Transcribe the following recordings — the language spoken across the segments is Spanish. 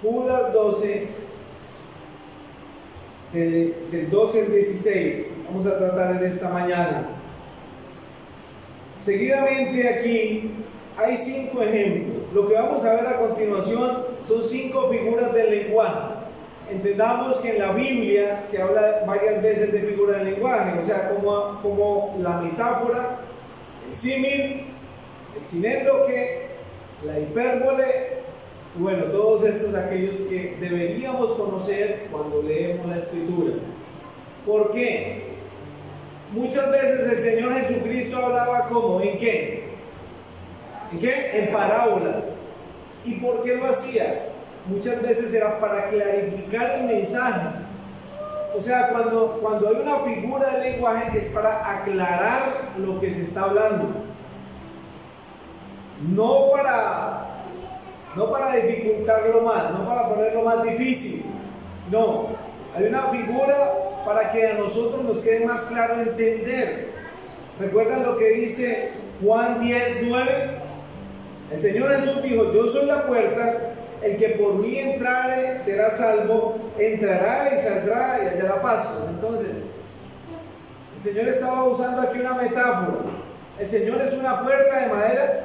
Judas 12, del 12 al 16. Vamos a tratar en esta mañana. Seguidamente aquí hay 5 ejemplos. Lo que vamos a ver a continuación son 5 figuras del lenguaje. Entendamos que en la Biblia se habla varias veces de figuras del lenguaje, o sea, como la metáfora, el símil, el sinéndoque, la hipérbole, y bueno, todos estos aquellos que deberíamos conocer cuando leemos la Escritura. ¿Por qué? Muchas veces el Señor Jesucristo hablaba como, ¿en qué? ¿En qué? En parábolas. ¿Y por qué lo hacía? Muchas veces era para clarificar el mensaje. O sea, cuando hay una figura de lenguaje es para aclarar lo que se está hablando. No para dificultarlo más, no para ponerlo más difícil. No, hay una figura para que a nosotros nos quede más claro entender. ¿Recuerdan lo que dice Juan 10:9? El Señor Jesús dijo: yo soy la puerta. El que por mí entrare será salvo, entrará y saldrá y hallará paso. Entonces, el Señor estaba usando aquí una metáfora. ¿El Señor es una puerta de madera?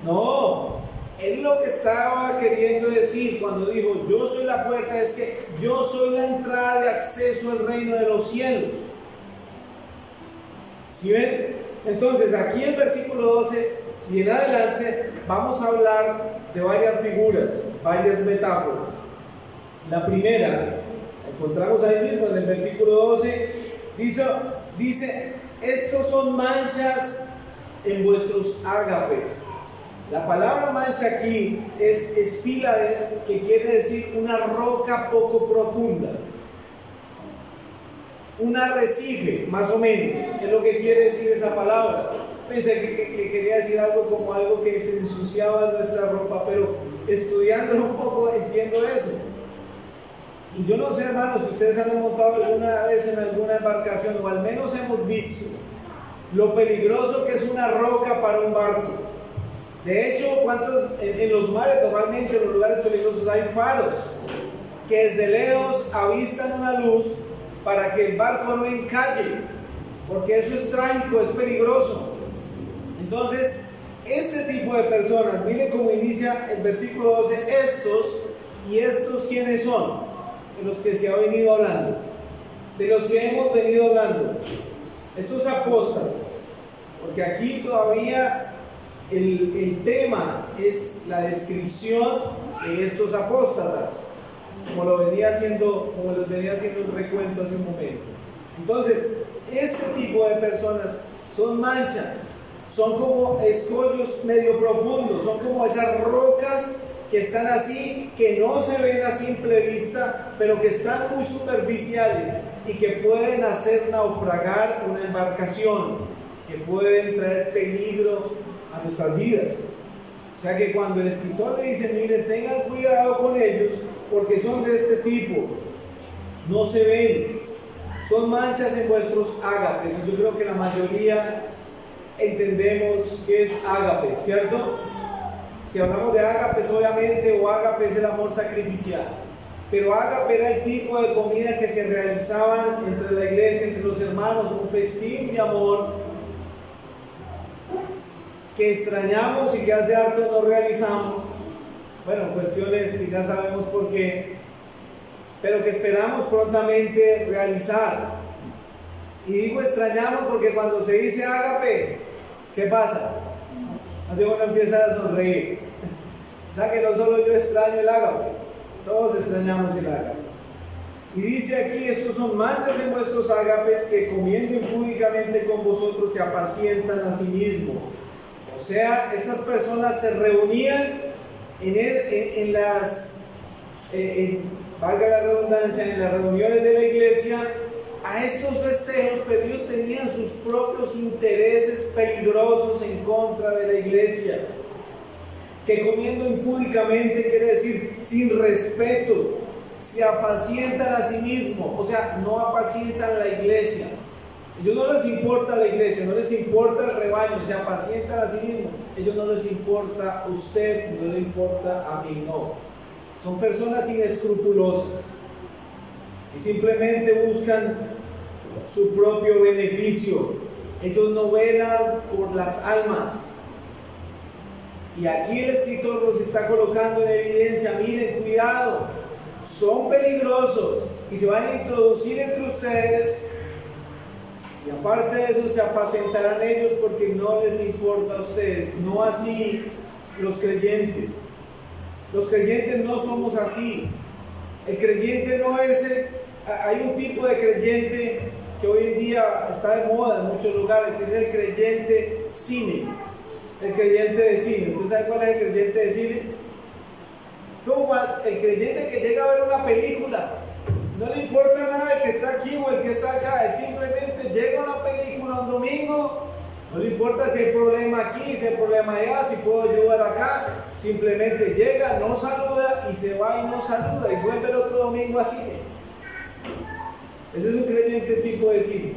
No, Él lo que estaba queriendo decir cuando dijo yo soy la puerta es que yo soy la entrada de acceso al reino de los cielos. ¿Sí ven? Entonces, aquí en versículo 12 y en adelante vamos a hablar de varias figuras, varias metáforas. La primera, encontramos ahí mismo en el versículo 12, dice estos son manchas en vuestros ágapes. La palabra mancha aquí es espílades, que quiere decir una roca poco profunda, un arrecife, más o menos, es lo que quiere decir esa palabra. Pensé que quería decir algo como algo que se ensuciaba nuestra ropa, pero estudiándolo un poco entiendo eso. Y yo no sé, hermanos, si ustedes han montado alguna vez en alguna embarcación, o al menos hemos visto lo peligroso que es una roca para un barco. De hecho, en los mares, normalmente en los lugares peligrosos hay faros que desde lejos avistan una luz para que el barco no encalle, porque eso es trágico, es peligroso. Entonces, este tipo de personas, miren cómo inicia el versículo 12, estos ¿quiénes son? De los que se ha venido hablando, de los que hemos venido hablando, estos apóstatas, porque aquí todavía el tema es la descripción de estos apóstatas, como los venía haciendo un recuento hace un momento. Entonces, este tipo de personas son manchas, son como escollos medio profundos, son como esas rocas que están así, que no se ven a simple vista, pero que están muy superficiales y que pueden hacer naufragar una embarcación, que pueden traer peligro a nuestras vidas. O sea que cuando el escritor le dice, miren, tengan cuidado con ellos, porque son de este tipo, no se ven, son manchas en vuestros ágapes. Y yo creo que la mayoría entendemos qué es ágape, ¿cierto? Si hablamos de ágapes, obviamente, o ágape es el amor sacrificial, pero ágape era el tipo de comida que se realizaban entre la iglesia, entre los hermanos, un festín de amor que extrañamos y que hace harto no realizamos. Bueno, cuestiones que ya sabemos por qué, pero que esperamos prontamente realizar. Y digo extrañamos porque cuando se dice ágape, ¿qué pasa? Uno empieza a sonreír. O sea que no solo yo extraño el ágape, todos extrañamos el ágape. Y dice aquí, estos son manchas en vuestros ágapes que comiendo impúdicamente con vosotros se apacientan a sí mismos. O sea, estas personas se reunían valga la redundancia, en las reuniones de la iglesia, a estos festejos, pero ellos tenían sus propios intereses peligrosos en contra de la iglesia. Que comiendo impúdicamente quiere decir sin respeto, se apacientan a sí mismos, o sea, no apacientan la iglesia. A ellos no les importa la iglesia, no les importa el rebaño, se apacientan a sí mismos. A ellos no les importa usted, no les importa a mí, no. Son personas inescrupulosas y simplemente buscan su propio beneficio. Ellos no velan por las almas. Y aquí el escritor los está colocando en evidencia. Miren, cuidado, son peligrosos y se van a introducir entre ustedes, y aparte de eso se apacentarán ellos porque no les importa a ustedes. No así los creyentes. Los creyentes no somos así. El creyente no es hay un tipo de creyente que hoy en día está de moda en muchos lugares, es el creyente cine, el creyente de cine. ¿Usted sabe cuál es el creyente de cine? Como el creyente que llega a ver una película, no le importa nada el que está aquí o el que está acá, él simplemente llega a una película un domingo, no le importa si hay problema aquí, si hay problema allá, si puedo ayudar acá, simplemente llega, no saluda y se va y no saluda y vuelve el otro domingo así. Ese es un creyente tipo de cine.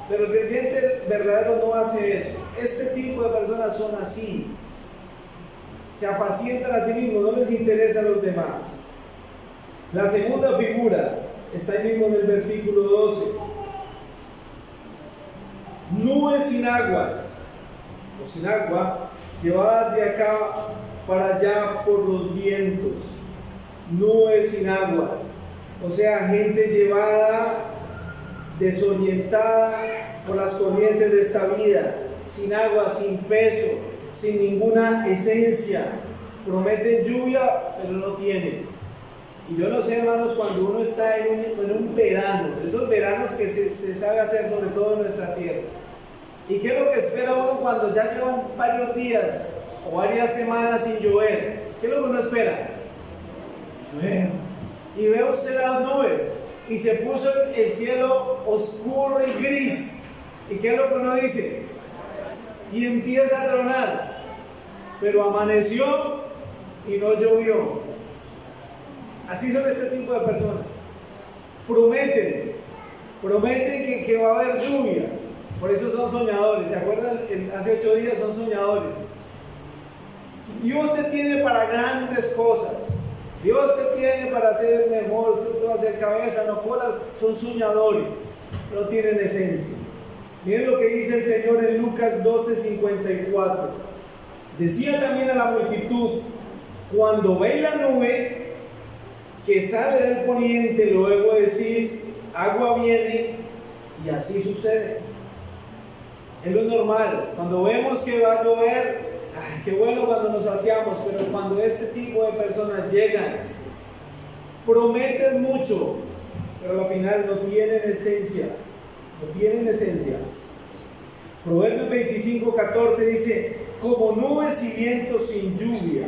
Pero el creyente verdadero no hace eso. Este tipo de personas son así. Se apacientan a sí mismos, no les interesa a los demás. La segunda figura está ahí mismo en el versículo 12. Nubes sin aguas, o sin agua, llevadas de acá para allá por los vientos. Nubes sin agua. O sea, gente llevada, desorientada por las corrientes de esta vida, sin agua, sin peso, sin ninguna esencia. Prometen lluvia, pero no tienen. Y yo no sé, hermanos, cuando uno está en un verano, esos veranos que se sabe hacer sobre todo en nuestra tierra, ¿y qué es lo que espera uno cuando ya llevan varios días o varias semanas sin llover? ¿Qué es lo que uno espera? Llueve. Y ve usted las nubes y se puso el cielo oscuro y gris. ¿Y qué es lo que uno dice? Y empieza a tronar, pero amaneció y no llovió. Así son este tipo de personas. Prometen que va a haber lluvia. Por eso son soñadores. ¿Se acuerdan? Hace 8 días son soñadores. Dios te tiene para grandes cosas. Dios te tiene para ser el mejor. Tú vas a hacer cabeza, no colas. Son soñadores. No tienen esencia. Miren lo que dice el Señor en Lucas 12:54. Decía también a la multitud: cuando veis la nube que sale del poniente, luego decís, agua viene, y así sucede. Es lo normal. Cuando vemos que va a llover, qué bueno cuando nos saciamos, pero cuando este tipo de personas llegan, prometen mucho, pero al final no tienen esencia. No tienen esencia. Proverbios 25:14 dice: como nubes y vientos sin lluvia.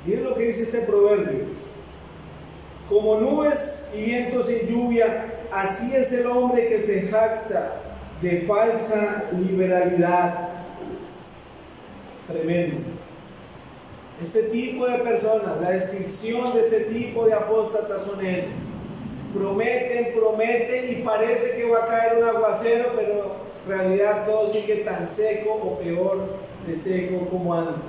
Miren lo que dice este proverbio. Como nubes y vientos sin lluvia, así es el hombre que se jacta de falsa liberalidad. Tremendo. Este tipo de personas, la descripción de ese tipo de apóstatas son ellos. Prometen y parece que va a caer un aguacero, pero en realidad todo sigue tan seco o peor de seco como antes.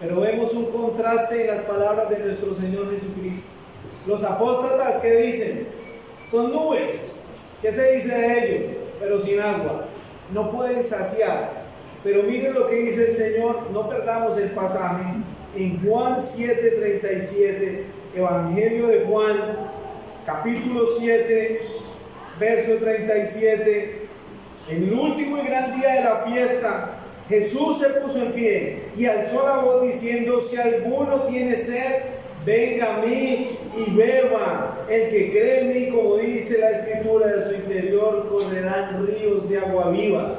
Pero vemos un contraste en las palabras de nuestro Señor Jesucristo. Los apóstatas, ¿qué dicen? Son nubes. ¿Qué se dice de ellos? Pero sin agua. No pueden saciar. Pero miren lo que dice el Señor. No perdamos el pasaje. En Juan 7:37, Evangelio de Juan, capítulo 7, verso 37. En el último y gran día de la fiesta, Jesús se puso en pie y alzó la voz diciendo: si alguno tiene sed, venga a mí y beba. El que cree en mí, como dice la Escritura, de su interior correrán ríos de agua viva.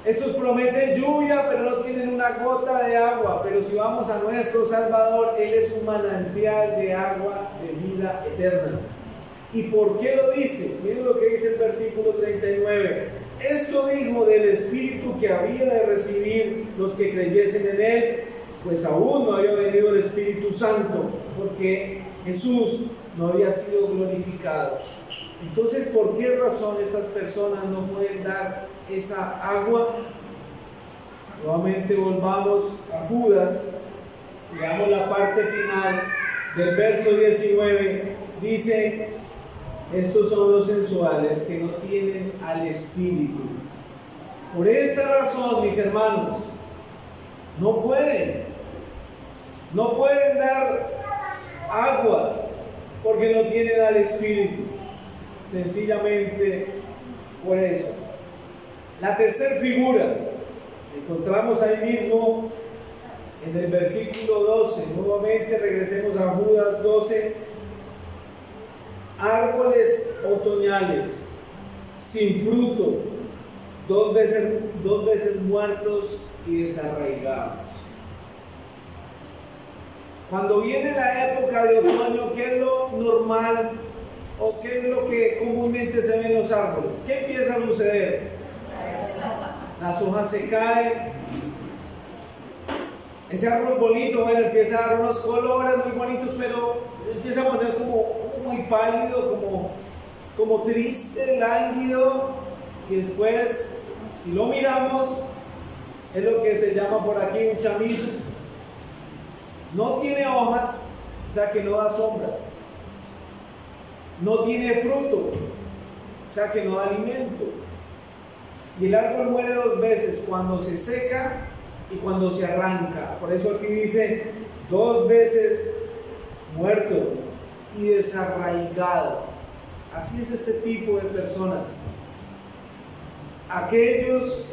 Estos prometen lluvia, pero no tienen una gota de agua. Pero si vamos a nuestro Salvador, Él es un manantial de agua de vida eterna. ¿Y por qué lo dice? Miren lo que dice el versículo 39. Esto dijo del Espíritu que había de recibir los que creyesen en Él, pues aún no había venido el Espíritu Santo, porque Jesús no había sido glorificado. Entonces, ¿por qué razón estas personas no pueden dar esa agua? Nuevamente volvamos a Judas, Veamos la parte final del verso 19. Dice: estos son los sensuales que no tienen al Espíritu. Por esta razón, mis hermanos, no pueden dar agua porque no tienen al Espíritu. Sencillamente por eso. La tercera figura encontramos ahí mismo en el versículo 12. Nuevamente regresemos a Judas 12. Árboles otoñales sin fruto, dos veces muertos y desarraigados. Cuando viene la época de otoño, ¿qué es lo normal o qué es lo que comúnmente se ve en los árboles? ¿Qué empieza a suceder? Las hojas se caen. Ese árbol bonito, bueno, empieza a dar unos colores muy bonitos, pero empieza a poner como muy pálido, como triste, lánguido, y después, si lo miramos, es lo que se llama por aquí un chamizo. No tiene hojas, o sea que no da sombra. No tiene fruto, o sea que no da alimento. Y el árbol muere dos veces, cuando se seca y cuando se arranca. Por eso aquí dice: dos veces muerto y desarraigado. Así es este tipo de personas. Aquellos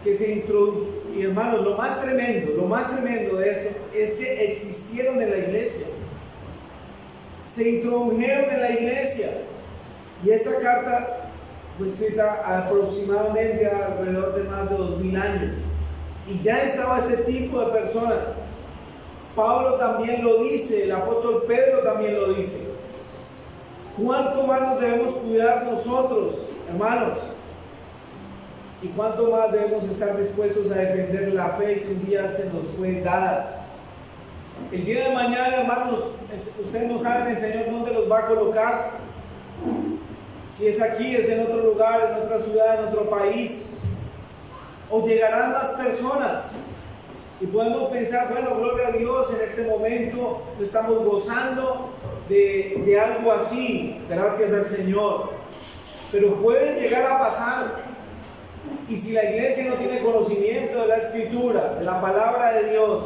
que se introdujeron. Y hermanos, lo más tremendo de eso es que existieron en la iglesia. Se introdujeron en la iglesia. Y esta carta fue escrita aproximadamente alrededor de más de 2000 años. Y ya estaba este tipo de personas. Pablo también lo dice, el apóstol Pedro también lo dice. ¿Cuánto más nos debemos cuidar nosotros, hermanos? ¿Y cuánto más debemos estar dispuestos a defender la fe que un día se nos fue dada? El día de mañana, hermanos, ustedes no saben el Señor dónde los va a colocar. Si es aquí, es en otro lugar, en otra ciudad, en otro país. O llegarán más personas. Y podemos pensar, bueno, gloria a Dios, en este momento estamos gozando de algo así, gracias al Señor. Pero puede llegar a pasar. Y si la iglesia no tiene conocimiento de la Escritura, de la palabra de Dios,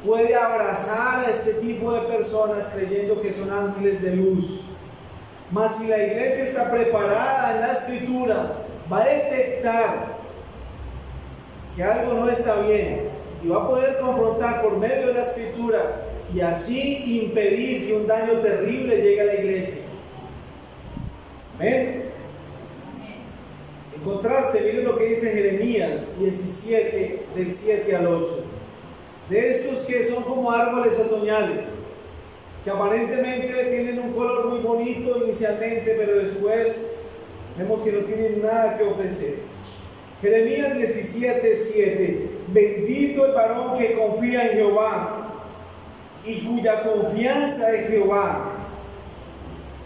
puede abrazar a este tipo de personas creyendo que son ángeles de luz. Mas si la iglesia está preparada en la Escritura, va a detectar que algo no está bien y va a poder confrontar por medio de la Escritura y así impedir que un daño terrible llegue a la iglesia. Amén. En contraste, miren lo que dice Jeremías 17, del 7 al 8. De estos que son como árboles otoñales, que aparentemente tienen un color muy bonito inicialmente, pero después vemos que no tienen nada que ofrecer. Jeremías 17, 7. Bendito el varón que confía en Jehová y cuya confianza es Jehová,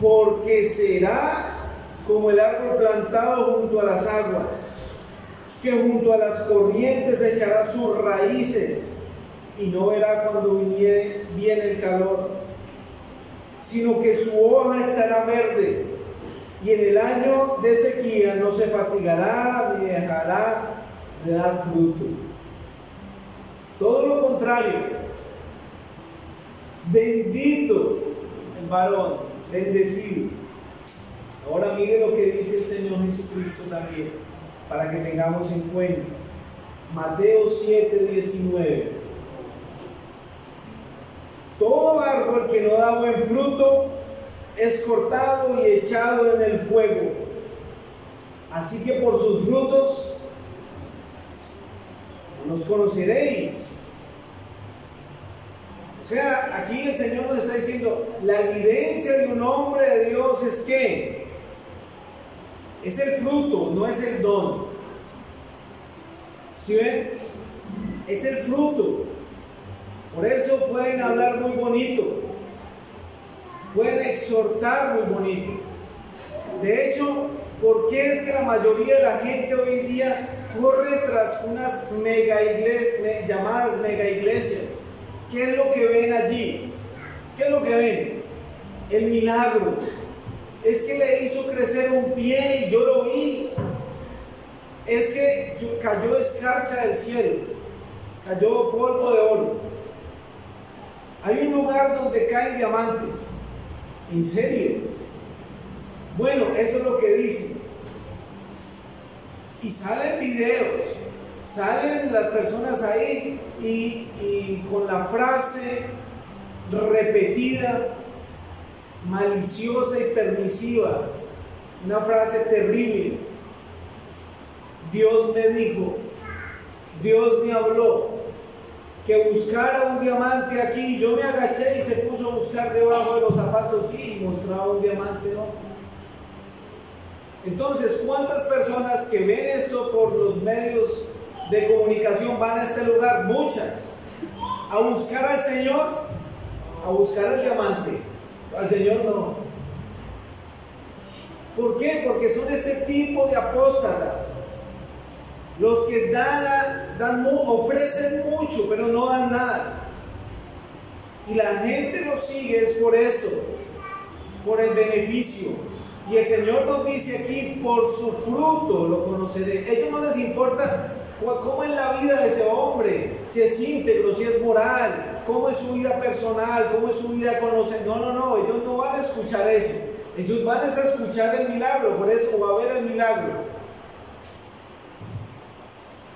porque será como el árbol plantado junto a las aguas, que junto a las corrientes echará sus raíces y no verá cuando viene el calor, sino que su hoja estará verde y en el año de sequía no se fatigará ni dejará de dar fruto. Todo lo contrario, bendito el varón, bendecido. Ahora mire lo que dice el Señor Jesucristo también, para que tengamos en cuenta. Mateo 7, 19. Todo árbol que no da buen fruto es cortado y echado en el fuego. Así que por sus frutos los conoceréis. O sea, aquí el Señor nos está diciendo, la evidencia de un hombre de Dios es que es el fruto, no es el don. ¿Sí ven? Es el fruto. Por eso pueden hablar muy bonito, pueden exhortar muy bonito. De hecho, ¿por qué es que la mayoría de la gente hoy en día corre tras unas llamadas mega iglesias? ¿Qué es lo que ven allí? ¿Qué es lo que ven? El milagro. Es que le hizo crecer un pie y yo lo vi. Es que cayó escarcha del cielo, cayó polvo de oro. Hay un lugar donde caen diamantes. ¿En serio? Bueno, eso es lo que dicen. Y salen videos, salen las personas ahí y con la frase repetida, maliciosa y permisiva, una frase terrible. Dios me dijo, Dios me habló que buscara un diamante aquí. Yo me agaché y se puso a buscar debajo de los zapatos, sí, y mostraba un diamante, ¿no? Entonces, ¿cuántas personas que ven esto por los medios de comunicación van a este lugar? Muchas. A buscar al Señor, a buscar el diamante. Al Señor no. ¿Por qué? Porque son este tipo de apóstatas. Los que ofrecen mucho, pero no dan nada. Y la gente los sigue es por eso, por el beneficio. Y el Señor nos dice aquí, por su fruto lo conoceré. A ellos no les importa cómo es la vida de ese hombre, si es íntegro, si es moral, cómo es su vida personal, cómo es su vida conocer. No, ellos no van a escuchar eso. Ellos van a escuchar el milagro, por eso va a haber el milagro.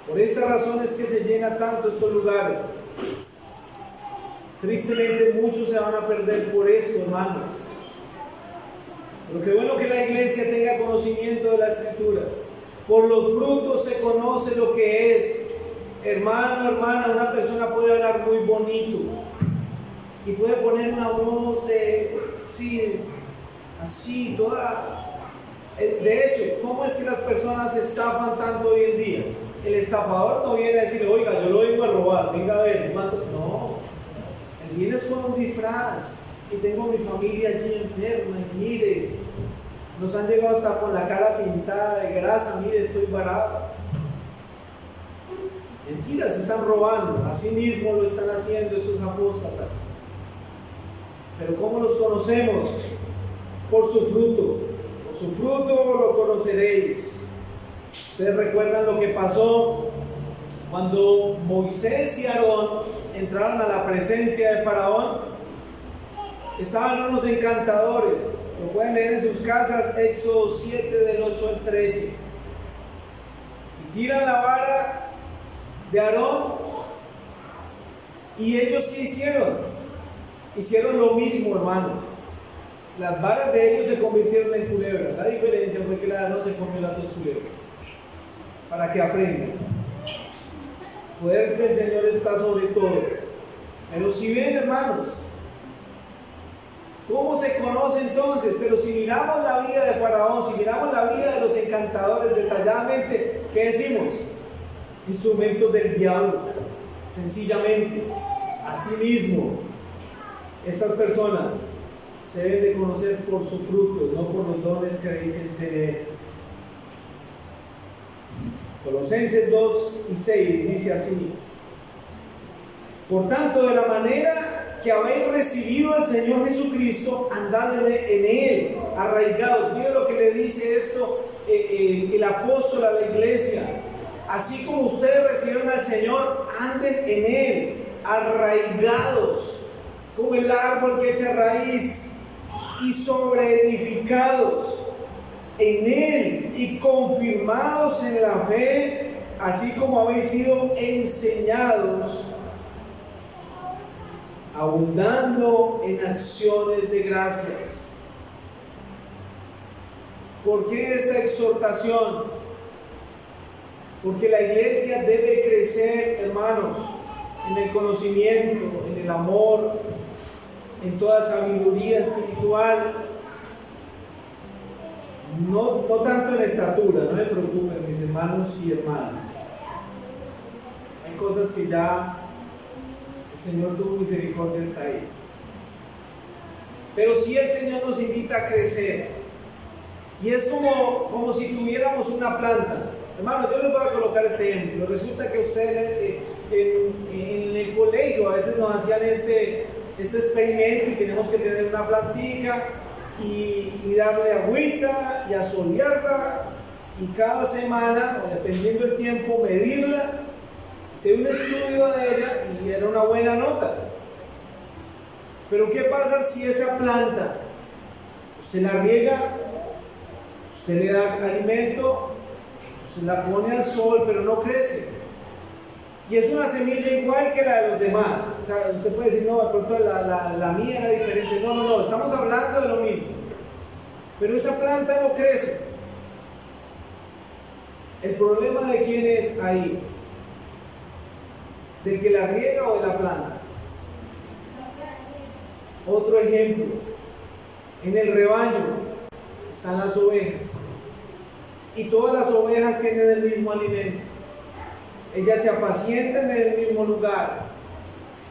Por esta razón es que se llena tanto estos lugares. Tristemente muchos se van a perder por esto, hermano. Pero qué bueno que la iglesia tenga conocimiento de la Escritura. Por los frutos se conoce lo que es. Hermano, hermana, una persona puede hablar muy bonito y puede poner una voz así, toda. De hecho, ¿cómo es que las personas estafan tanto hoy en día? El estafador no viene a decir, oiga, yo lo vengo a robar, venga a ver, no. Él viene con un disfraz y tengo mi familia allí enferma y mire, nos han llegado hasta con la cara pintada de grasa, mire, estoy varado. Mentiras, se están robando, así mismo lo están haciendo estos apóstatas. Pero ¿cómo los conocemos? Por su fruto. Por su fruto lo conoceréis. Ustedes recuerdan lo que pasó cuando Moisés y Aarón entraron a la presencia de Faraón. Estaban unos encantadores, lo pueden leer en sus casas, Éxodo 7 del 8 al 13. Y tiran la vara de Aarón. ¿Y ellos qué hicieron? Hicieron lo mismo, hermanos. Las varas de ellos se convirtieron en culebras. La diferencia fue que la de Aarón se comió las dos culebras. Para que aprendan. El poder del Señor está sobre todo. Pero si ven, hermanos, ¿cómo se conoce entonces? Pero si miramos la vida de Faraón, si miramos la vida de los encantadores detalladamente, ¿qué decimos? Instrumentos del diablo, sencillamente. Asimismo, estas personas se deben de conocer por su fruto, no por los dones que dicen tener. Colosenses 2 y 6 dice así: por tanto, de la manera que habéis recibido al Señor Jesucristo, andad en Él, arraigados. Miren lo que le dice esto el apóstol a la iglesia. Así como ustedes recibieron al Señor, anden en Él, arraigados, como el árbol que echa raíz, y sobreedificados en Él, y confirmados en la fe, así como habéis sido enseñados, abundando en acciones de gracias. ¿Por qué esta exhortación? Porque la iglesia debe crecer, hermanos, en el conocimiento, en el amor, en toda sabiduría espiritual. No tanto en estatura, no me preocupen, mis hermanos y hermanas. Hay cosas que ya el Señor tuvo misericordia hasta ahí. Pero sí el Señor nos invita a crecer. Y es como si tuviéramos una planta. Hermanos, yo les voy a colocar este ejemplo. Resulta que ustedes en el colegio a veces nos hacían este experimento y tenemos que tener una plantica y darle agüita y asolearla y cada semana, o dependiendo del tiempo, medirla, hacer un estudio de ella y era una buena nota. Pero ¿qué pasa si esa planta usted la riega, usted le da alimento, usted la pone al sol, pero no crece? Y es una semilla igual que la de los demás. O sea, usted puede decir, no, de pronto la mía era diferente. No, estamos hablando de lo mismo. Pero esa planta no crece. ¿El problema de quién es ahí? ¿Del que la riega o de la planta? Otro ejemplo. En el rebaño están las ovejas. Y todas las ovejas tienen el mismo alimento. Ellas se apacientan en el mismo lugar.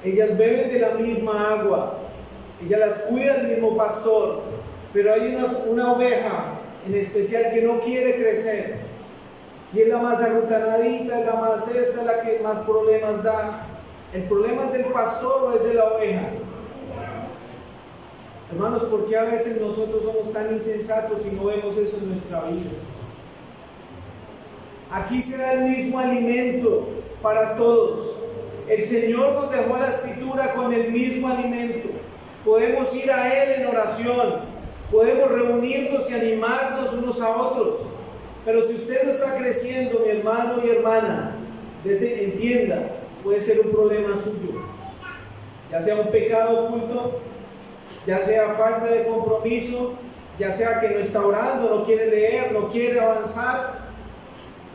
Ellas beben de la misma agua. Ellas las cuida el mismo pastor. Pero hay una oveja en especial que no quiere crecer. Y es la más arrutanadita, es la más esta, la que más problemas da. ¿El problema es del pastor o es de la oveja? Hermanos, ¿por qué a veces nosotros somos tan insensatos y no vemos eso en nuestra vida? Aquí se da el mismo alimento para todos. El Señor nos dejó la Escritura con el mismo alimento. Podemos ir a Él en oración. Podemos reunirnos y animarnos unos a otros. Pero si usted no está creciendo, mi hermano y hermana, entienda, puede ser un problema suyo. Ya sea un pecado oculto, ya sea falta de compromiso, ya sea que no está orando, no quiere leer, no quiere avanzar.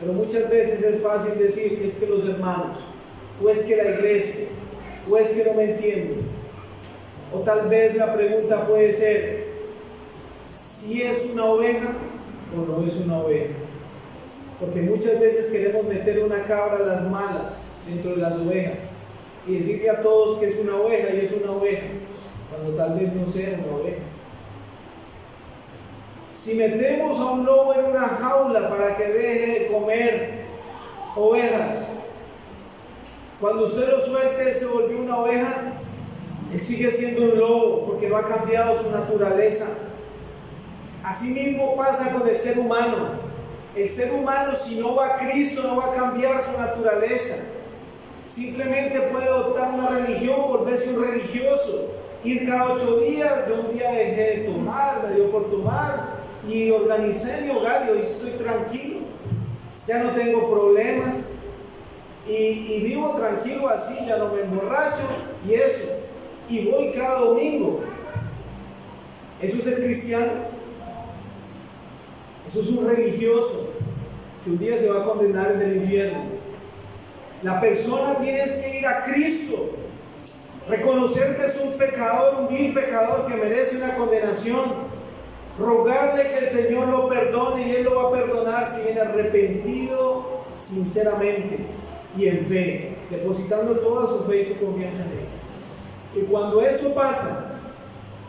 Pero muchas veces es fácil decir, es que los hermanos, o es que la iglesia, o es que no me entienden. O tal vez la pregunta puede ser, si es una oveja o no es una oveja. Porque muchas veces queremos meter una cabra a las malas dentro de las ovejas y decirle a todos que es una oveja y es una oveja, cuando tal vez no sea una oveja. Si metemos a un lobo en una jaula para que deje de comer ovejas, cuando usted lo suelte, él se volvió una oveja, él sigue siendo un lobo porque no ha cambiado su naturaleza. Así mismo pasa con el ser humano. El ser humano, si no va a Cristo, no va a cambiar su naturaleza. Simplemente puede adoptar una religión, volverse un religioso, ir cada 8 días, de un día dejé de tomar, me dio por tomar y organicé mi hogar y hoy estoy tranquilo, ya no tengo problemas y vivo tranquilo así, ya no me emborracho y eso, y voy cada domingo. ¿Eso es el cristiano? Eso es un religioso que un día se va a condenar en el infierno. La persona tiene que ir a Cristo, reconocer que es un pecador, un vil pecador que merece una condenación, rogarle que el Señor lo perdone y Él lo va a perdonar si viene arrepentido sinceramente y en fe, depositando toda su fe y su confianza en Él. Y cuando eso pasa,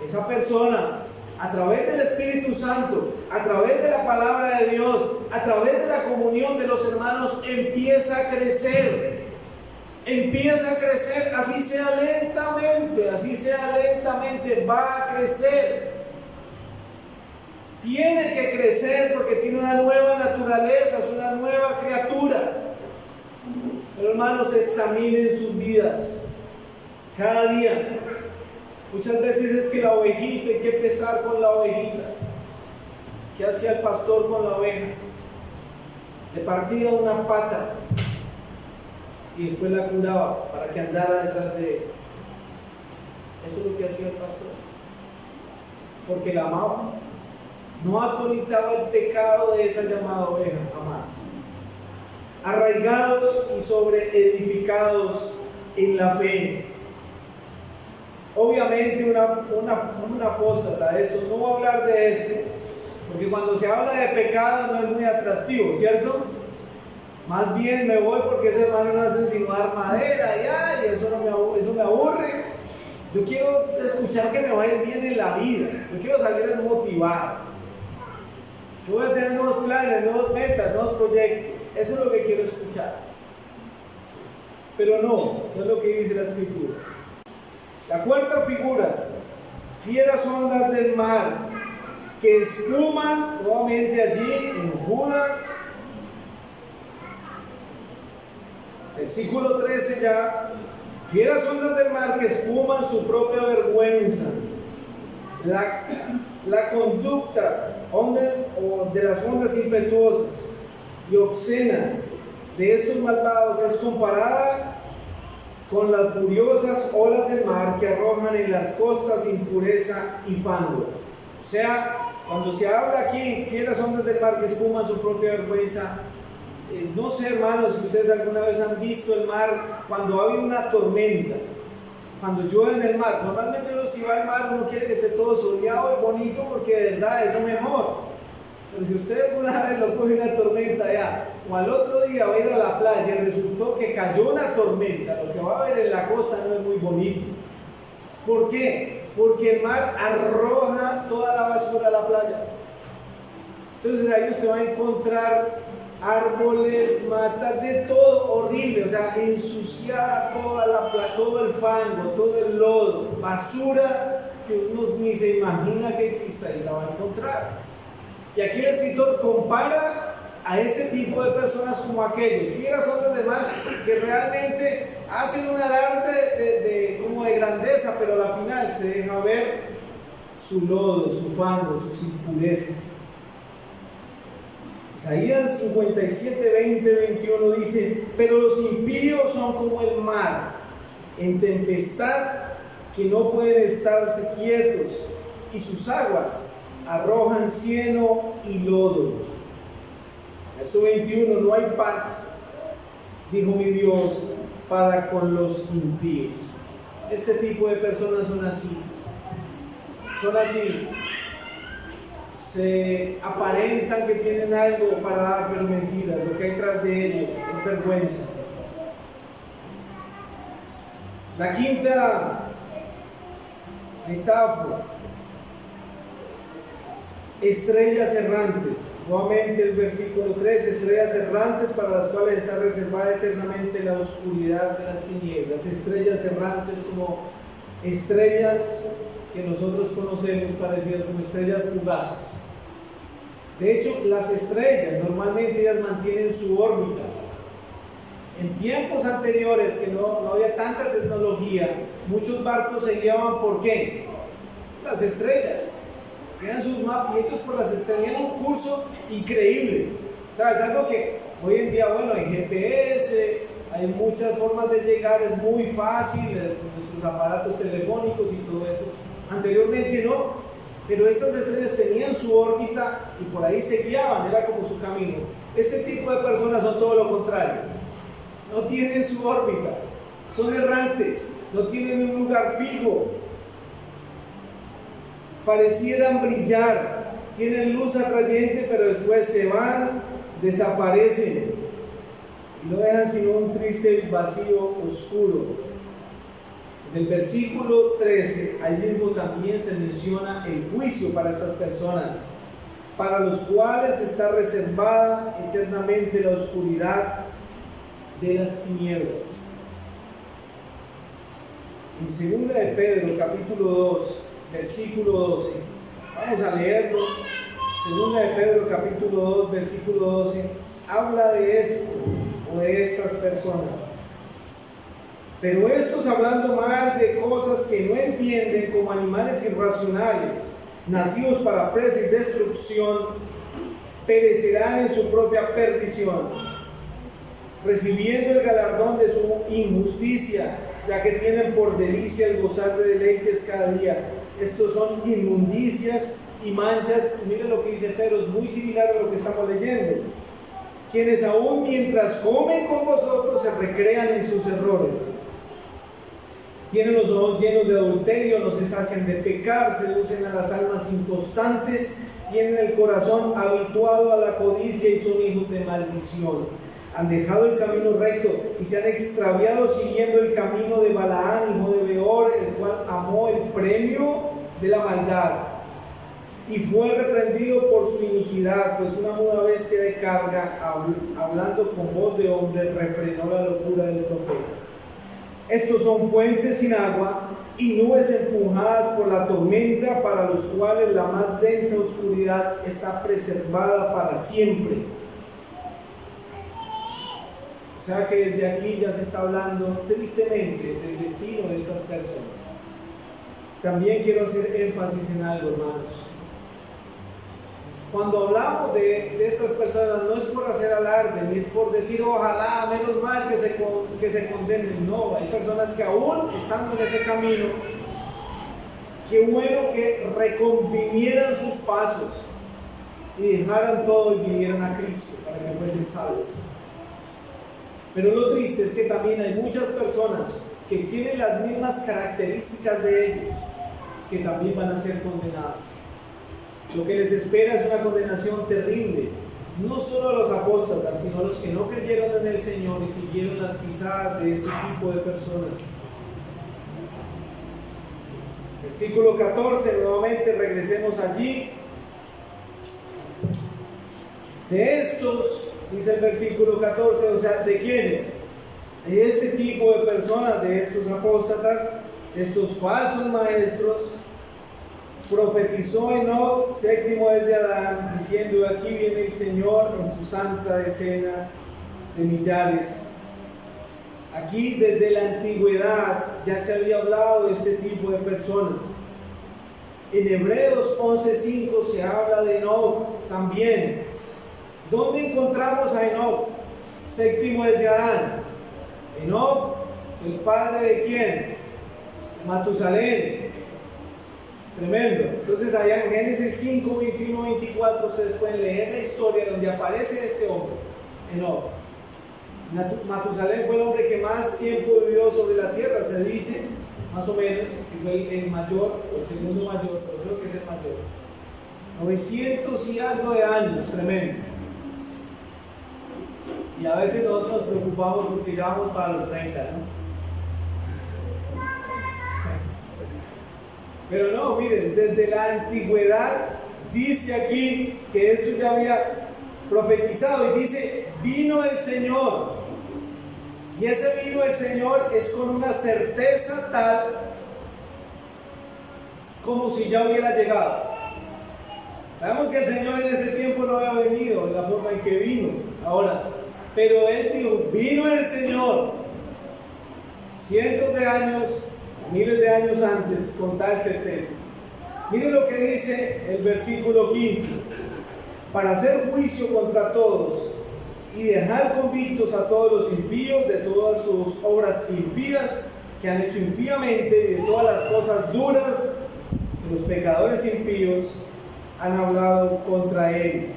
esa persona, a través del Espíritu Santo, a través de la palabra de Dios, a través de la comunión de los hermanos, empieza a crecer, así sea lentamente, va a crecer. Tiene que crecer porque tiene una nueva naturaleza, es una nueva criatura. Pero hermanos, examinen sus vidas cada día. Muchas veces es que la ovejita, hay que empezar con la ovejita. ¿Qué hacía el pastor con la oveja? Le partía una pata y después la curaba para que andara detrás de él. Eso es lo que hacía el pastor, porque la amaba. No acolitaba el pecado de esa llamada oveja, jamás. Arraigados y sobreedificados en la fe. Obviamente una apóstata de esto, no voy a hablar de esto, porque cuando se habla de pecado no es muy atractivo, ¿cierto? Más bien me voy porque ese hermano no hace sino dar madera y eso me aburre. Yo quiero escuchar que me va a ir bien en la vida, yo quiero salir desmotivado. Yo voy a tener nuevos planes, nuevas metas, nuevos proyectos. Eso es lo que quiero escuchar. Pero no es lo que dice la Escritura. La cuarta figura, fieras ondas del mar, que espuman nuevamente allí en Judas. Versículo 13 ya, fieras ondas del mar que espuman su propia vergüenza. La conducta de las ondas impetuosas y obscena de estos malvados es comparada con las furiosas olas del mar que arrojan en las costas impureza y fango. O sea, cuando se habla aquí, fieras ondas del mar que espuman su propia vergüenza, no sé, hermanos, si ustedes alguna vez han visto el mar cuando ha habido una tormenta, cuando llueve en el mar. Normalmente uno, si va al mar, uno quiere que esté todo soleado y bonito porque de verdad es lo mejor. Pero si usted alguna vez lo coge una tormenta allá, o al otro día va a ir a la playa y resultó que cayó una tormenta, lo que va a ver en la costa no es muy bonito. ¿Por qué? Porque el mar arroja toda la basura a la playa. Entonces ahí usted va a encontrar árboles, matas, de todo horrible, o sea, ensuciada todo el fango, todo el lodo, basura que uno ni se imagina que exista y la va a encontrar. Y aquí el escritor compara a este tipo de personas como aquellos, fieras ondas de mar que realmente hacen un alarde como de grandeza, pero a la final se deja ver su lodo, su fango, sus impurezas. Isaías 57, 20, 21 dice: pero los impíos son como el mar, en tempestad, que no pueden estarse quietos, y sus aguas arrojan cieno y lodo. Verso 21: no hay paz, dijo mi Dios, para con los impíos. Este tipo de personas son así. Se aparentan que tienen algo para dar, pero mentiras. Lo que hay tras de ellos es vergüenza. La quinta metáfora: estrellas errantes. Nuevamente el versículo 3: estrellas errantes para las cuales está reservada eternamente la oscuridad de las tinieblas. Estrellas errantes, como estrellas que nosotros conocemos, parecidas como estrellas fugaces. De hecho, las estrellas normalmente ellas mantienen su órbita. En tiempos anteriores, que no había tanta tecnología, muchos barcos se guiaban ¿por qué? Las estrellas. Eran sus mapas y ellos por las estrellas tenían un curso increíble. O sea, es algo que hoy en día, bueno, hay GPS, hay muchas formas de llegar, es muy fácil, nuestros aparatos telefónicos y todo eso. Anteriormente no, pero estas estrellas tenían su órbita y por ahí se guiaban, era como su camino. Este tipo de personas son todo lo contrario. No tienen su órbita, son errantes, no tienen un lugar fijo. Parecieran brillar, tienen luz atrayente, pero después se van, desaparecen y no dejan sino un triste vacío oscuro. En el versículo 13, ahí mismo también se menciona el juicio para estas personas, para los cuales está reservada eternamente la oscuridad de las tinieblas. En 2 de Pedro, capítulo 2, versículo 12, vamos a leerlo. 2 de Pedro, capítulo 2, versículo 12, habla de esto, o de estas personas. Pero estos, hablando mal de cosas que no entienden, como animales irracionales, nacidos para presa y destrucción, perecerán en su propia perdición, recibiendo el galardón de su injusticia, ya que tienen por delicia el gozar de deleites cada día. Estos son inmundicias y manchas. Miren lo que dice Pedro, es muy similar a lo que estamos leyendo. Quienes aún mientras comen con vosotros se recrean en sus errores. Tienen los ojos llenos de adulterio, no se sacian de pecar, seducen a las almas inconstantes, tienen el corazón habituado a la codicia y son hijos de maldición. Han dejado el camino recto y se han extraviado siguiendo el camino de Balaán, hijo de Beor, el cual amó el premio de la maldad y fue reprendido por su iniquidad, pues una muda bestia de carga, hablando con voz de hombre, refrenó la locura del profeta. Estos son fuentes sin agua y nubes empujadas por la tormenta, para los cuales la más densa oscuridad está preservada para siempre. O sea que desde aquí ya se está hablando tristemente del destino de estas personas. También quiero hacer énfasis en algo, hermanos. Cuando hablamos de estas personas, no es por hacer alarde, ni es por decir ojalá, menos mal que se condenen. No, hay personas que aún están en ese camino. Qué bueno que reconvinieran sus pasos y dejaran todo y vinieran a Cristo para que fuesen salvos. Pero lo triste es que también hay muchas personas que tienen las mismas características de ellos, que también van a ser condenados. Lo que les espera es una condenación terrible, no solo a los apóstoles, sino a los que no creyeron en el Señor y siguieron las pisadas de este tipo de personas. Versículo 14, nuevamente regresemos allí. De estos, dice el versículo 14, o sea, ¿de quiénes? De este tipo de personas, de estos apóstatas, de estos falsos maestros, profetizó Enoc, séptimo desde Adán, diciendo: aquí viene el Señor en su santa decena de millares. Aquí desde la antigüedad ya se había hablado de este tipo de personas. En Hebreos 11:5 se habla de Enoc también. ¿Dónde encontramos a Enoc? Séptimo desde Adán. Enoc, el padre de quién? Matusalén. Tremendo. Entonces allá en Génesis 5, 21, 24 ustedes pueden leer la historia donde aparece este hombre, Enoc. Matusalén fue el hombre que más tiempo vivió sobre la tierra, se dice, más o menos, que fue el mayor, o el segundo mayor, pero creo que es el mayor. 900 y algo de años, tremendo. Y a veces nosotros nos preocupamos porque ya vamos para los 30, ¿no? Pero no, miren, desde la antigüedad dice aquí que esto ya había profetizado y dice: vino el Señor. Y ese vino el Señor es con una certeza tal como si ya hubiera llegado. Sabemos que el Señor en ese tiempo no había venido en la forma en que vino ahora, pero Él dijo: vino el Señor cientos de años, miles de años antes, con tal certeza. Miren lo que dice el versículo 15: para hacer juicio contra todos y dejar convictos a todos los impíos de todas sus obras impías que han hecho impíamente, y de todas las cosas duras que los pecadores impíos han hablado contra él.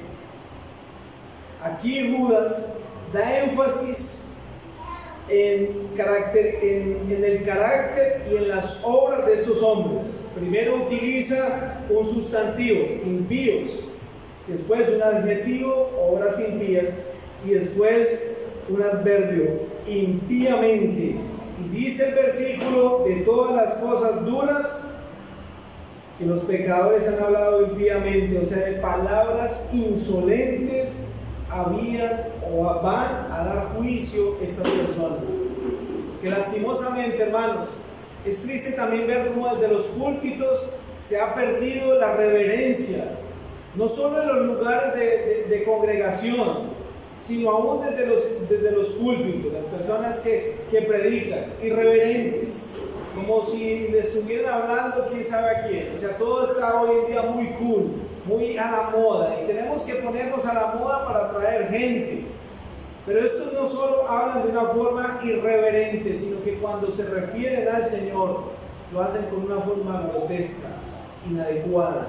Aquí Judas da énfasis en el carácter y en las obras de estos hombres. Primero utiliza un sustantivo, impíos, después un adjetivo, obras impías, y después un adverbio, impíamente. Y dice el versículo: de todas las cosas duras que los pecadores han hablado impíamente, o sea, de palabras insolentes habían o van a dar juicio a estas personas. Que lastimosamente, hermanos, es triste también ver cómo desde los púlpitos se ha perdido la reverencia, no solo en los lugares de congregación, sino aún desde los púlpitos, las personas que predican, irreverentes, como si le estuvieran hablando quién sabe a quién. O sea, todo está hoy en día muy cool, muy a la moda, y tenemos que ponernos a la moda para atraer gente. Pero estos no solo hablan de una forma irreverente, sino que cuando se refieren al Señor, lo hacen con una forma grotesca, inadecuada.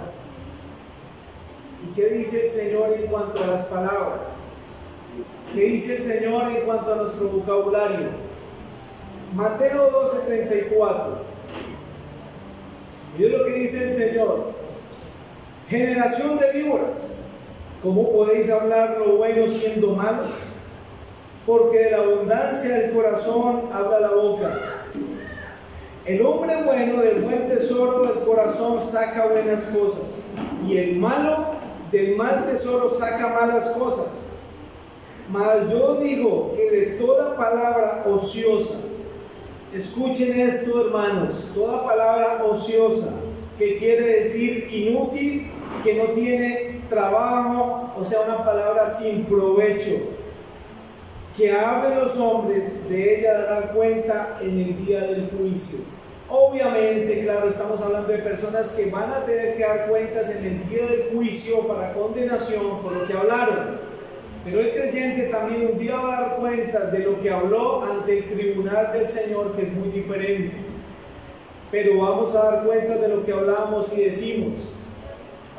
¿Y qué dice el Señor en cuanto a las palabras? ¿Qué dice el Señor en cuanto a nuestro vocabulario? Mateo 12:34. Miren lo que dice el Señor: generación de víboras, ¿cómo podéis hablar lo bueno siendo malos? Porque de la abundancia del corazón habla la boca. El hombre bueno del buen tesoro del corazón saca buenas cosas, y el malo del mal tesoro saca malas cosas. Mas yo digo que de toda palabra ociosa Escuchen esto, hermanos, toda palabra ociosa, que quiere decir inútil, que no tiene trabajo, o sea, una palabra sin provecho, que hablen los hombres, de ella darán cuenta en el día del juicio. Obviamente, claro, estamos hablando de personas que van a tener que dar cuentas en el día del juicio para condenación por lo que hablaron. Pero el creyente también un día va a dar cuenta de lo que habló ante el tribunal del Señor, que es muy diferente. Pero vamos a dar cuenta de lo que hablamos y decimos.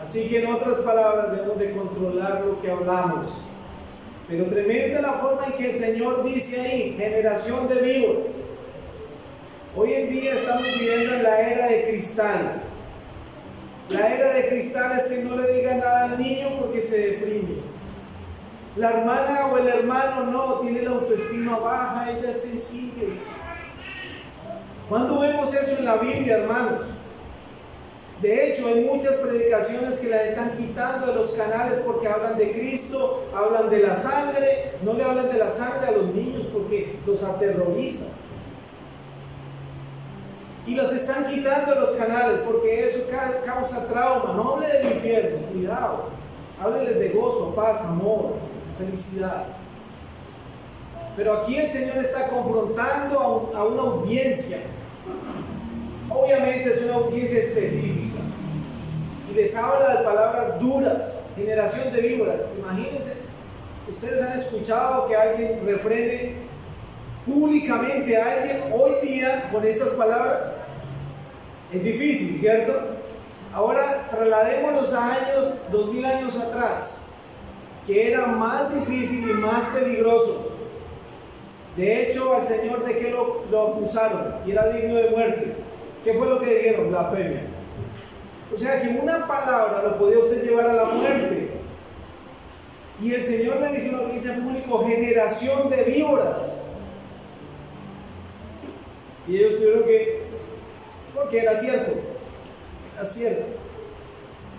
Así que en otras palabras debemos de controlar lo que hablamos. Pero tremenda la forma en que el Señor dice ahí, generación de víboras. Hoy en día estamos viviendo en la era de cristal. La era de cristal es que no le diga nada al niño porque se deprime. La hermana o el hermano no, tiene la autoestima baja, ella es sensible. ¿Cuándo vemos eso en la Biblia, hermanos? De hecho, hay muchas predicaciones que las están quitando de los canales porque hablan de Cristo, hablan de la sangre. No le hablan de la sangre a los niños porque los aterrorizan. Y los están quitando de los canales porque eso causa trauma. No hable del infierno, cuidado. Hábleles de gozo, paz, amor, felicidad. Pero aquí el Señor está confrontando a una audiencia. Obviamente es una audiencia específica. Y les habla de palabras duras, generación de víboras. Imagínense, ustedes han escuchado que alguien refrene públicamente a alguien hoy día con estas palabras. Es difícil, ¿cierto? Ahora trasladémonos a años, 2000 años atrás, que era más difícil y más peligroso. De hecho, al Señor, ¿de qué lo acusaron? Y era digno de muerte. ¿Qué fue lo que dijeron? Blasfemia. O sea que una palabra lo podía usted llevar a la muerte. Y el Señor le dice, lo que dice en público, generación de víboras. Y ellos tuvieron que, porque era cierto, era cierto.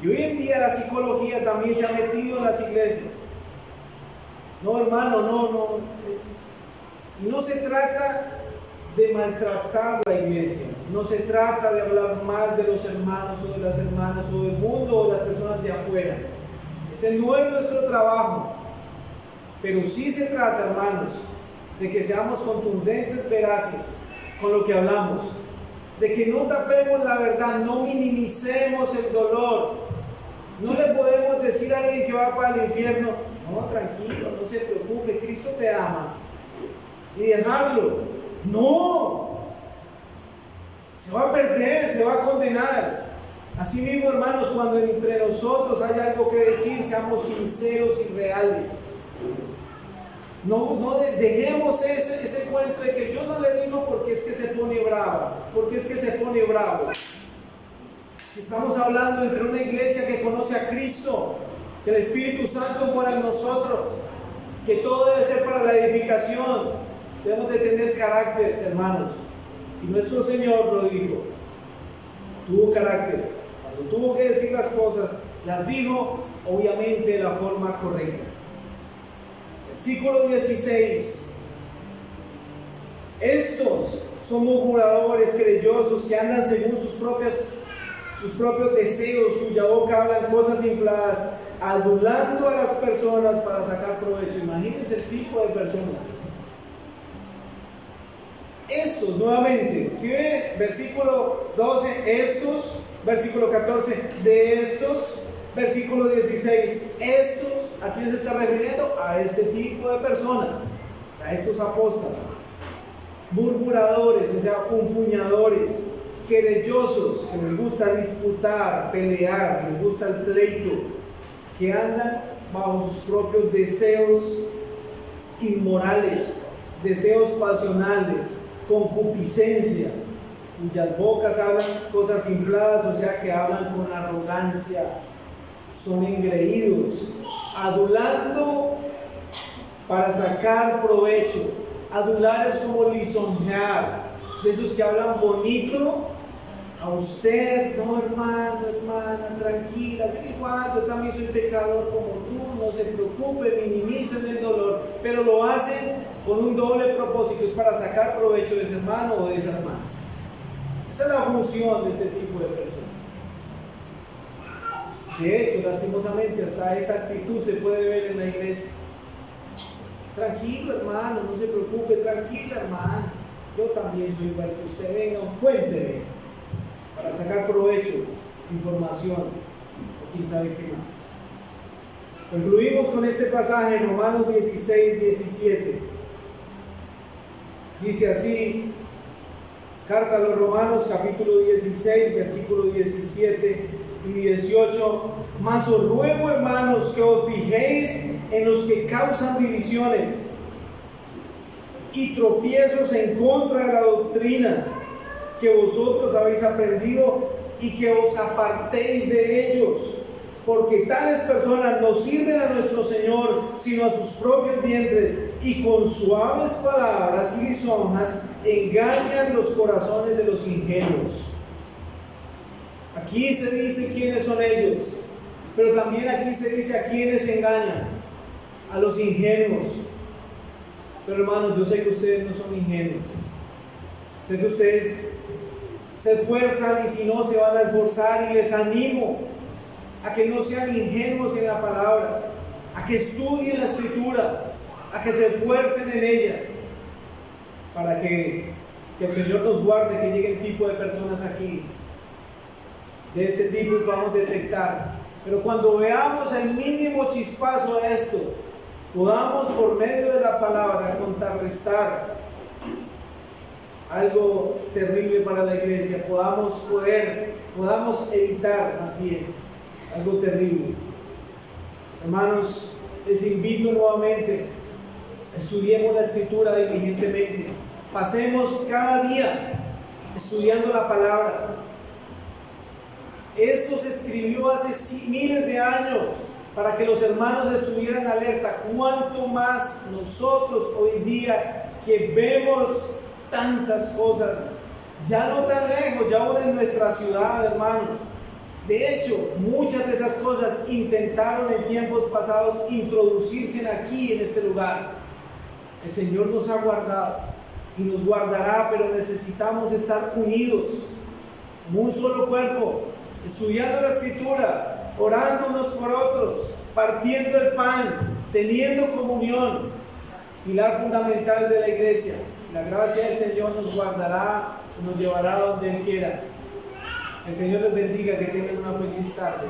Y hoy en día la psicología también se ha metido en las iglesias. No, hermano, no. Y no se trata de maltratar la iglesia, no se trata de hablar mal de los hermanos o de las hermanas o del mundo o de las personas de afuera. Ese no es nuestro trabajo. Pero sí se trata, hermanos, de que seamos contundentes, veraces con lo que hablamos, de que no tapemos la verdad, no minimicemos el dolor. No le podemos decir a alguien que va para el infierno, no, tranquilo, no se preocupe, Cristo te ama, y dejarlo. No, se va a perder, se va a condenar. Así mismo, hermanos, cuando entre nosotros hay algo que decir, seamos sinceros y reales. No dejemos ese cuento de que yo no le digo porque es que se pone brava, porque es que se pone bravo. Estamos hablando entre una iglesia que conoce a Cristo, que el Espíritu Santo mora en nosotros, que todo debe ser para la edificación. Debemos de tener carácter, hermanos. Y nuestro Señor lo dijo. Tuvo carácter. Cuando tuvo que decir las cosas, las dijo obviamente de la forma correcta. Versículo 16. Estos son murmuradores, querellosos, que andan según sus propios deseos, cuya boca hablan cosas infladas, adulando a las personas para sacar provecho. Imagínense el tipo de personas. Estos, nuevamente, si ve, versículo 12, estos, versículo 14, de estos, versículo 16, estos, ¿a quién se está refiriendo? A este tipo de personas, a estos apóstoles, murmuradores, o sea, compuñadores, querellosos, que les gusta disputar, pelear, que les gusta el pleito, que andan bajo sus propios deseos inmorales, deseos pasionales, concupiscencia, cuyas bocas hablan cosas infladas, o sea que hablan con arrogancia, son engreídos, adulando para sacar provecho. Adular es como lisonjear, de esos que hablan bonito a usted, no hermano, hermana, tranquila, igual, yo también soy pecador como tú, no se preocupen, minimicen el dolor, pero lo hacen con un doble propósito, es para sacar provecho de ese hermano o de esa hermana. Esa es la función de este tipo de personas. De hecho, lastimosamente, hasta esa actitud se puede ver en la iglesia. Tranquilo, hermano, no se preocupe, tranquila, hermano. Yo también soy igual que usted, venga, cuénteme, para sacar provecho, información, o quién sabe qué más. Concluimos con este pasaje en Romanos 16, 17. Dice así, carta a los Romanos, capítulo 16, versículo 17 y 18. Mas os ruego, hermanos, que os fijéis en los que causan divisiones y tropiezos en contra de la doctrina que vosotros habéis aprendido, y que os apartéis de ellos, porque tales personas no sirven a nuestro Señor, sino a sus propios vientres, y con suaves palabras y lisonjas engañan los corazones de los ingenuos. Aquí se dice quiénes son ellos, pero también aquí se dice a quiénes engañan, a los ingenuos. Pero hermanos, yo sé que ustedes no son ingenuos. Sé que ustedes se esfuerzan, y si no, se van a esforzar, y les animo a que no sean ingenuos en la palabra, a que estudien la Escritura, a que se esfuercen en ella, para que el Señor nos guarde, que lleguen tipo de personas aquí de ese tipo y podamos detectar. Pero cuando veamos el mínimo chispazo de esto, podamos por medio de la palabra contrarrestar algo terrible para la iglesia, podamos evitar más bien algo terrible. Hermanos, les invito nuevamente, estudiemos la Escritura diligentemente, pasemos cada día estudiando la palabra. Esto se escribió hace miles de años para que los hermanos estuvieran alerta. Cuanto más nosotros hoy día, que vemos tantas cosas, ya no tan lejos, ya aún en nuestra ciudad, hermanos. De hecho, muchas de esas cosas intentaron en tiempos pasados introducirse aquí, en este lugar. El Señor nos ha guardado y nos guardará, pero necesitamos estar unidos como un solo cuerpo, estudiando la Escritura, orando unos por otros, partiendo el pan, teniendo comunión, pilar fundamental de la iglesia. La gracia del Señor nos guardará, nos llevará donde Él quiera. El Señor les bendiga, que tengan una feliz tarde.